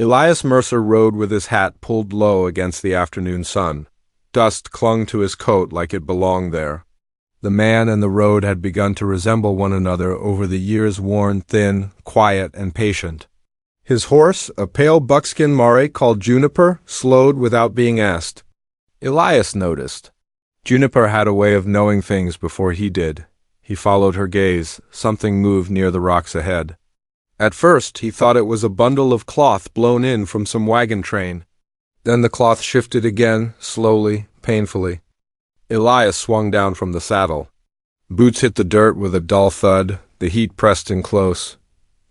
Elias Mercer rode with his hat pulled low against the afternoon sun. Dust clung to his coat like it belonged there. The man and the road had begun to resemble one another over the years, worn thin, quiet, and patient. His horse, a pale buckskin mare called Juniper, slowed without being asked. Elias noticed. Juniper had a way of knowing things before he did. He followed her gaze. Something moved near the rocks ahead. At first, he thought it was a bundle of cloth blown in from some wagon train. Then the cloth shifted again, slowly, painfully. Elias swung down from the saddle. Boots hit the dirt with a dull thud. The heat pressed in close.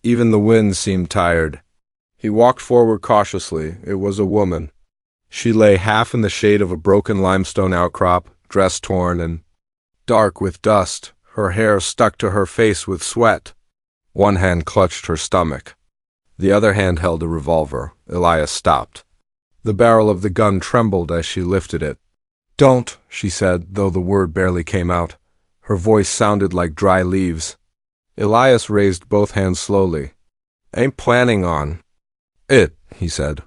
Even the wind seemed tired. He walked forward cautiously. It was a woman. She lay half in the shade of a broken limestone outcrop, dress torn and dark with dust, her hair stuck to her face with sweat. One hand clutched her stomach. The other hand held a revolver. Elias stopped. The barrel of the gun trembled as she lifted it. "Don't," she said, though the word barely came out. Her voice sounded like dry leaves. Elias raised both hands slowly. "Ain't planning on it," he said.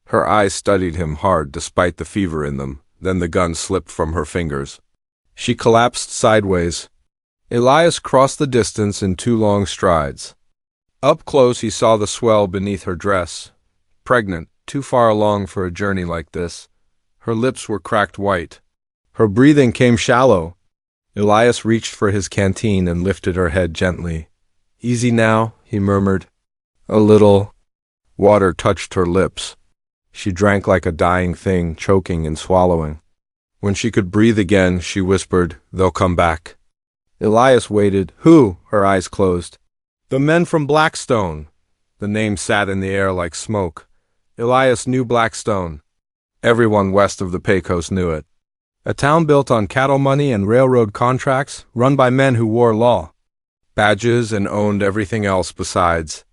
Her eyes studied him hard despite the fever in them. Then the gun slipped from her fingers. She collapsed sideways. Elias crossed the distance in 2 long strides. Up close he saw the swell beneath her dress. Pregnant, too far along for a journey like this. Her lips were cracked white. Her breathing came shallow. Elias reached for his canteen and lifted her head gently. "Easy now," he murmured. A little water touched her lips. She drank like a dying thing, choking and swallowing. When she could breathe again, she whispered, "They'll come back." Elias waited. "Who?" Her eyes closed. "The men from Blackstone." The name sat in the air like smoke. Elias knew Blackstone. Everyone west of the Pecos knew it. A town built on cattle money and railroad contracts, run by men who wore law badges and owned everything else besides.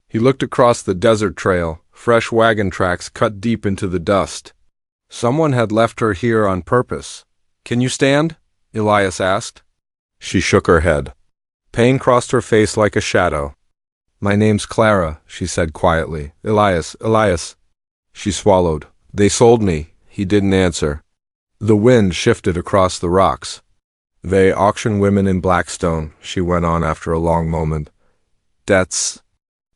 He looked across the desert trail, fresh wagon tracks cut deep into the dust. Someone had left her here on purpose. "Can you stand?" Elias asked. She shook her head. Pain crossed her face like a shadow. "My name's Clara," she said quietly. Elias. She swallowed. "They sold me." He didn't answer. The wind shifted across the rocks. "They auction women in Blackstone," she went on after a long moment. "Debts.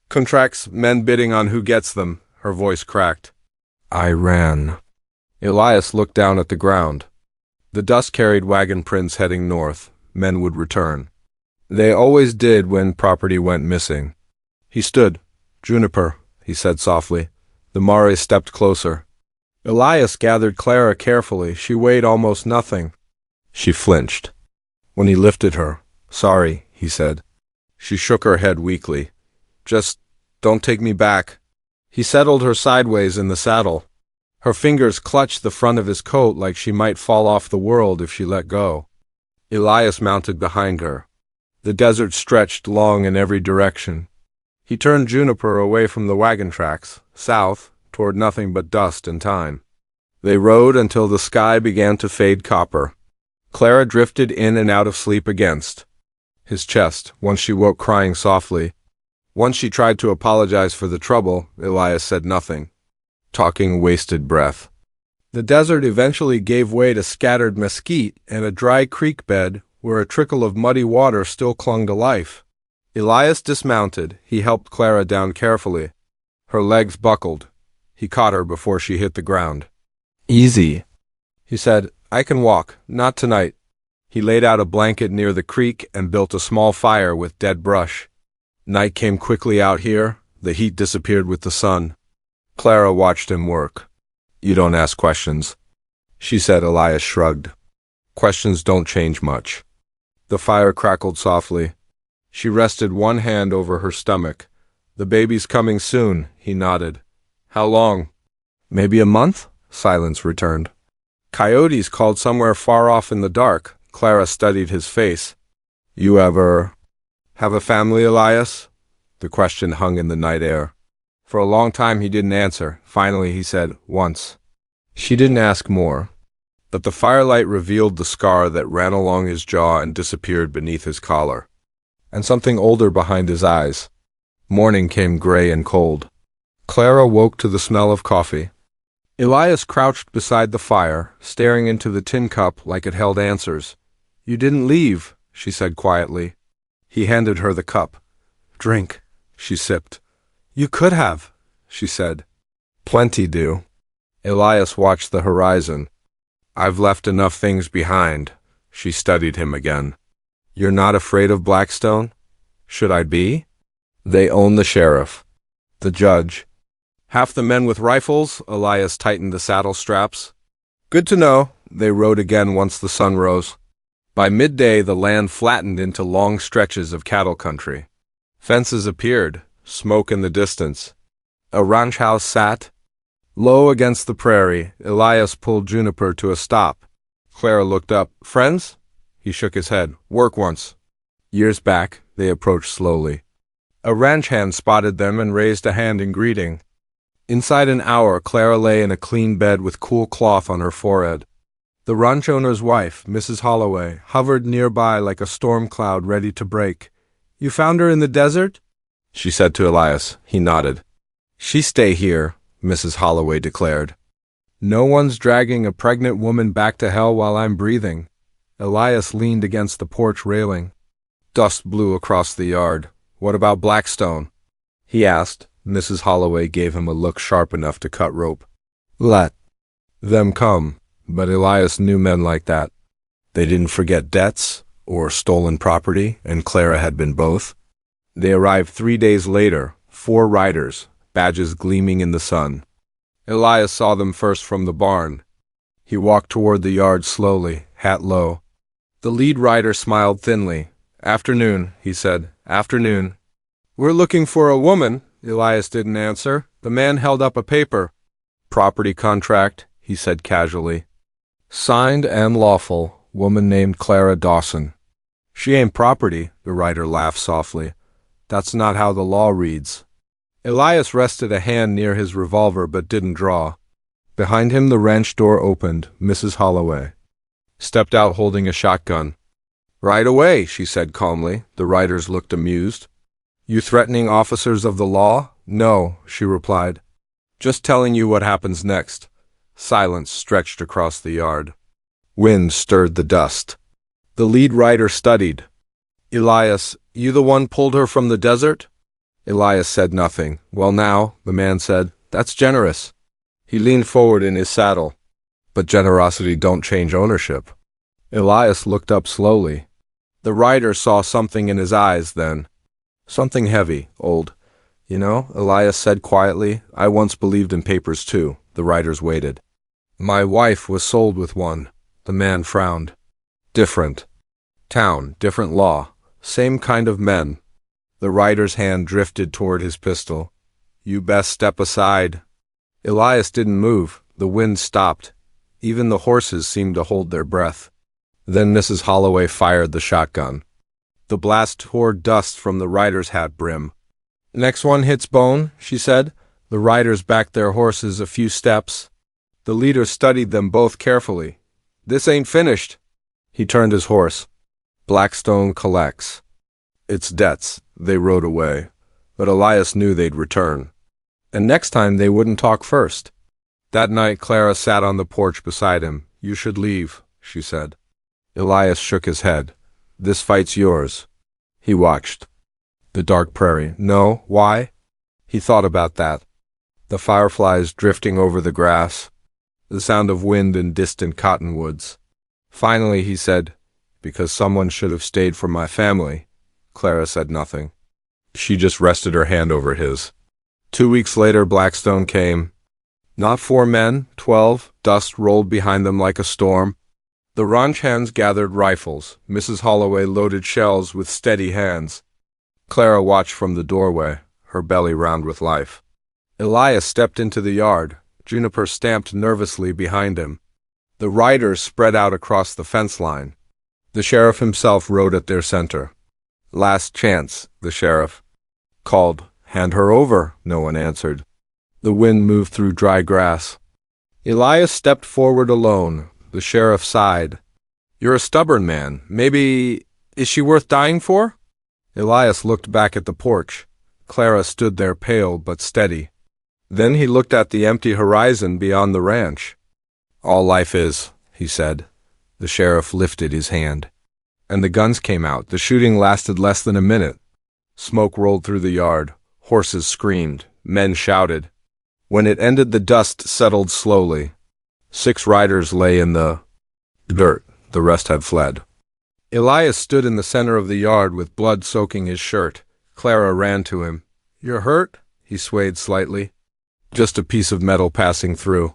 Contracts, men bidding on who gets them." Her voice cracked. "I ran." Elias looked down at the ground. The dust carried wagon prints heading north. Men would return. They always did when property went missing. He stood. "Juniper," he said softly. The mare stepped closer. Elias gathered Clara carefully. She weighed almost nothing. She flinched. When he lifted her, "Sorry," he said. She shook her head weakly. "Just don't take me back." He settled her sideways in the saddle. Her fingers clutched the front of his coat like she might fall off the world if she let go. Elias mounted behind her. The desert stretched long in every direction. He turned Juniper away from the wagon tracks, south, toward nothing but dust and time. They rode until the sky began to fade copper. Clara drifted in and out of sleep against his chest. Once she woke crying softly. Once she tried to apologize for the trouble. Elias said nothing, talking wasted breath. The desert eventually gave way to scattered mesquite and a dry creek bed where a trickle of muddy water still clung to life. Elias dismounted. He helped Clara down carefully. Her legs buckled. He caught her before she hit the ground. "Easy," he said. "I can walk. Not tonight." He laid out a blanket near the creek and built a small fire with dead brush. Night came quickly out here. The heat disappeared with the sun. Clara watched him work. "You don't ask questions," she said. Elias shrugged. "Questions don't change much." The fire crackled softly. She rested one hand over her stomach. "The baby's coming soon," he nodded. "How long?" "Maybe a month?" Silence returned. "Coyotes called somewhere far off in the dark." Clara studied his face. "You ever have a family, Elias?" The question hung in the night air. For a long time he didn't answer. Finally he said, "Once." She didn't ask more. But the firelight revealed the scar that ran along his jaw and disappeared beneath his collar. And something older behind his eyes. Morning came gray and cold. Clara woke to the smell of coffee. Elias crouched beside the fire, staring into the tin cup like it held answers. "You didn't leave," she said quietly. He handed her the cup. "Drink," she sipped. "You could have," she said. "Plenty do." Elias watched the horizon. "I've left enough things behind." She studied him again. "You're not afraid of Blackstone?" "Should I be?" "They own the sheriff, the judge. Half the men with rifles." Elias tightened the saddle straps. "Good to know." They rode again once the sun rose. By midday, the land flattened into long stretches of cattle country. Fences appeared, smoke in the distance. A ranch house sat low against the prairie. Elias pulled Juniper to a stop. Clara looked up. "Friends?" He shook his head. "Work once." Years back, they approached slowly. A ranch hand spotted them and raised a hand in greeting. Inside an hour, Clara lay in a clean bed with cool cloth on her forehead. The ranch owner's wife, Mrs. Holloway, hovered nearby like a storm cloud ready to break. "You found her in the desert?" she said to Elias. He nodded. "She stay here," Mrs. Holloway declared. "No one's dragging a pregnant woman back to hell while I'm breathing." Elias leaned against the porch railing. Dust blew across the yard. "What about Blackstone?" he asked. Mrs. Holloway gave him a look sharp enough to cut rope. "Let them come." But Elias knew men like that. They didn't forget debts or stolen property, and Clara had been both. They arrived 3 days later, 4 riders, badges gleaming in the sun. Elias saw them first from the barn. He walked toward the yard slowly, hat low. The lead rider smiled thinly. "Afternoon," he said. "Afternoon." "We're looking for a woman." Elias didn't answer. The man held up a paper. "Property contract," he said casually. "Signed and lawful. Woman named Clara Dawson." "She ain't property," the rider laughed softly. "That's not how the law reads." Elias rested a hand near his revolver but didn't draw. Behind him the ranch door opened. Mrs. Holloway stepped out holding a shotgun. "Right away," she said calmly. The riders looked amused. "You threatening officers of the law?" "No," she replied. "Just telling you what happens next." Silence stretched across the yard. Wind stirred the dust. The lead rider studied. "Elias, you the one pulled her from the desert?" Elias said nothing. "Well now," the man said, "that's generous." He leaned forward in his saddle. "But generosity don't change ownership." Elias looked up slowly. The rider saw something in his eyes then. Something heavy, old. "You know," Elias said quietly, "I once believed in papers too." The riders waited. "My wife was sold with one." The man frowned. "Different town, different law, same kind of men." The rider's hand drifted toward his pistol. "You best step aside." Elias didn't move. The wind stopped. Even the horses seemed to hold their breath. Then Mrs. Holloway fired the shotgun. The blast tore dust from the rider's hat brim. "Next one hits bone," she said. The riders backed their horses a few steps. The leader studied them both carefully. "This ain't finished." He turned his horse. "Blackstone collects its debts." They rode away. But Elias knew they'd return. And next time they wouldn't talk first. That night Clara sat on the porch beside him. "You should leave," she said. Elias shook his head. "This fight's yours." He watched. The dark prairie. "No, why?" He thought about that. The fireflies drifting over the grass. The sound of wind in distant cottonwoods. Finally he said, "Because someone should have stayed for my family." Clara said nothing. She just rested her hand over his. 2 weeks later Blackstone came. Not 4 men, 12. Dust rolled behind them like a storm. The ranch hands gathered rifles. Mrs. Holloway loaded shells with steady hands. Clara watched from the doorway, her belly round with life. Elias stepped into the yard. Juniper stamped nervously behind him. The riders spread out across the fence line. The sheriff himself rode at their center. "Last chance," the sheriff called. "Hand her over," no one answered. The wind moved through dry grass. Elias stepped forward alone. The sheriff sighed. "You're a stubborn man. Maybe... Is she worth dying for?" Elias looked back at the porch. Clara stood there pale but steady. Then he looked at the empty horizon beyond the ranch. All life is, he said. The sheriff lifted his hand. And the guns came out. The shooting lasted less than a minute. Smoke rolled through the yard. Horses screamed. Men shouted. When it ended, the dust settled slowly. 6 riders lay in the dirt. The rest had fled. Elias stood in the center of the yard with blood soaking his shirt. Clara ran to him. "You're hurt?" He swayed slightly. "Just a piece of metal passing through."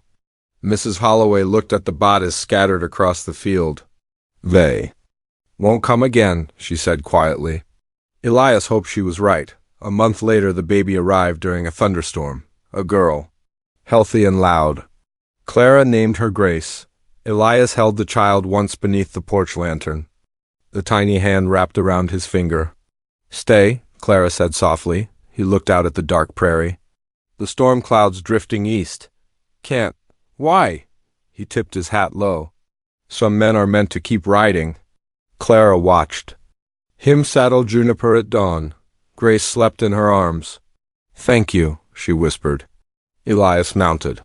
Mrs. Holloway looked at the bodies scattered across the field. "They won't come again," she said quietly. Elias hoped she was right. A month later, the baby arrived during a thunderstorm. A girl. Healthy and loud. Clara named her Grace. Elias held the child once beneath the porch lantern. The tiny hand wrapped around his finger. "Stay," Clara said softly. He looked out at the dark prairie. The storm clouds drifting east. "Can't. Why?" He tipped his hat low. "Some men are meant to keep riding." Clara watched. Him saddled Juniper at dawn. Grace slept in her arms. "Thank you," she whispered. Elias mounted.